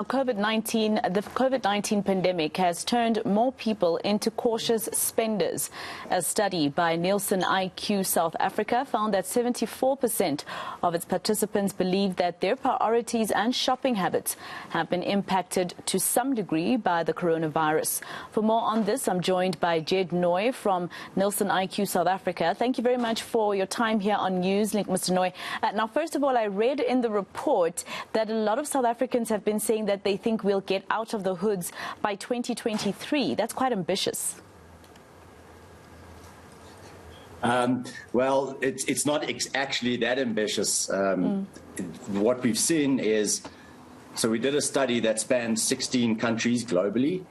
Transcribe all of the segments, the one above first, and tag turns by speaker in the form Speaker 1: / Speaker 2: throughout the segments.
Speaker 1: The COVID-19 pandemic has turned more people into cautious spenders. A study by Nielsen-IQ South Africa found that 74% of its participants believe that their priorities and shopping habits have been impacted to some degree by the coronavirus. For more on this, I'm joined by Ged Nooy from Nielsen-IQ South Africa. Thank you very much for your time here on Newslink, Mr. Nooy. Now, first of all, I read in the report that a lot of South Africans have been saying that they think we'll get out of the hoods by 2023. That's quite ambitious.
Speaker 2: Well, it's not actually that ambitious. What we've seen is, so we did a study that spans 16 countries globally,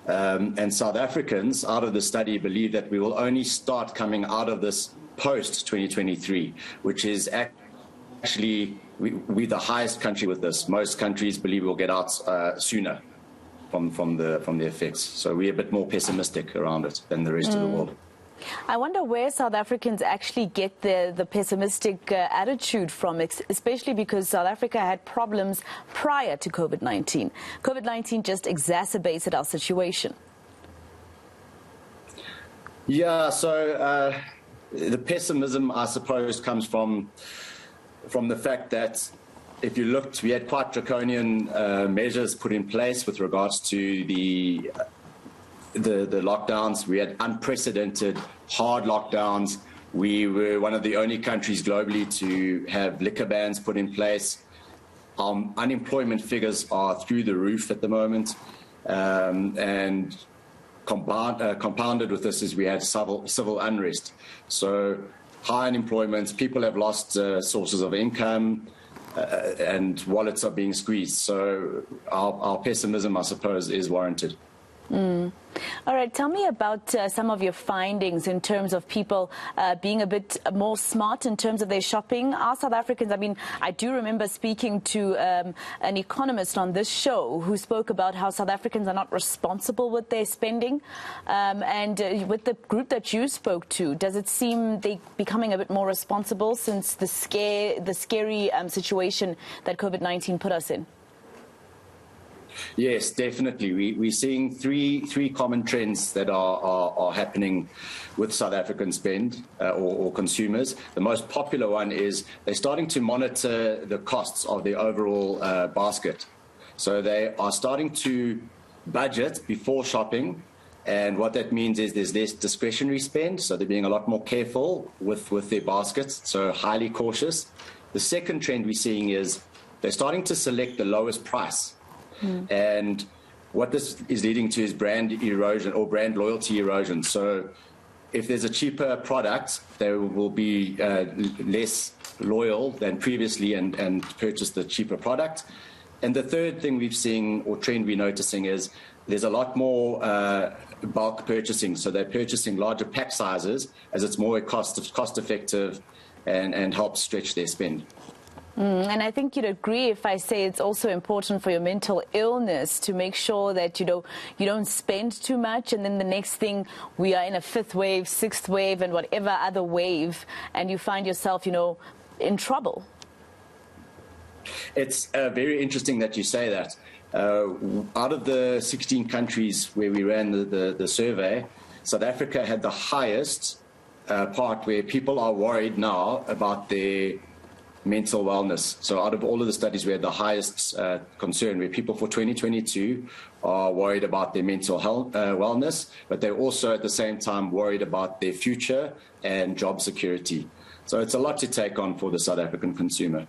Speaker 2: and South Africans out of the study believe that we will only start coming out of this post-2023, which is actually we're the highest country with this. Most countries believe we'll get out sooner from the effects. So we're a bit more pessimistic around it than the rest of the world.
Speaker 1: I wonder where South Africans actually get the pessimistic attitude from, especially because South Africa had problems prior to COVID-19. COVID-19 just exacerbated our situation.
Speaker 2: Yeah, so the pessimism, I suppose, comes from the fact that if you looked, we had quite draconian measures put in place with regards to the lockdowns. We had unprecedented hard lockdowns. We were one of the only countries globally to have liquor bans put in place. Unemployment figures are through the roof at the moment, and compounded with this is we had civil unrest. So high unemployment, people have lost sources of income, and wallets are being squeezed. So our pessimism, I suppose, is warranted.
Speaker 1: All right, tell me about some of your findings in terms of people being a bit more smart in terms of their shopping. Are South Africans, I mean, I do remember speaking to an economist on this show who spoke about how South Africans are not responsible with their spending. And with the group that you spoke to, does it seem they're becoming a bit more responsible since the scary situation that COVID-19 put us in?
Speaker 2: Yes, definitely. We're seeing three common trends that are happening with South African spend or consumers. The most popular one is they're starting to monitor the costs of their overall basket. So they are starting to budget before shopping. And what that means is there's less discretionary spend. So they're being a lot more careful with their baskets, so highly cautious. The second trend we're seeing is they're starting to select the lowest price. And what this is leading to is brand erosion or brand loyalty erosion. So if there's a cheaper product, they will be less loyal than previously and purchase the cheaper product. And the third thing we've seen or trend we're noticing is there's a lot more bulk purchasing. So they're purchasing larger pack sizes as it's more cost effective and helps stretch their spend.
Speaker 1: And I think you'd agree if I say it's also important for your mental illness to make sure that, you don't spend too much, and then the next thing we are in a fifth wave, sixth wave, and whatever other wave, and you find yourself, in trouble.
Speaker 2: It's very interesting that you say that. Out of the 16 countries where we ran the survey, South Africa had the highest part where people are worried now about their mental wellness. So out of all of the studies, we had the highest concern where people for 2022 are worried about their mental health wellness, but they're also at the same time worried about their future and job security. So it's a lot to take on for the South African consumer.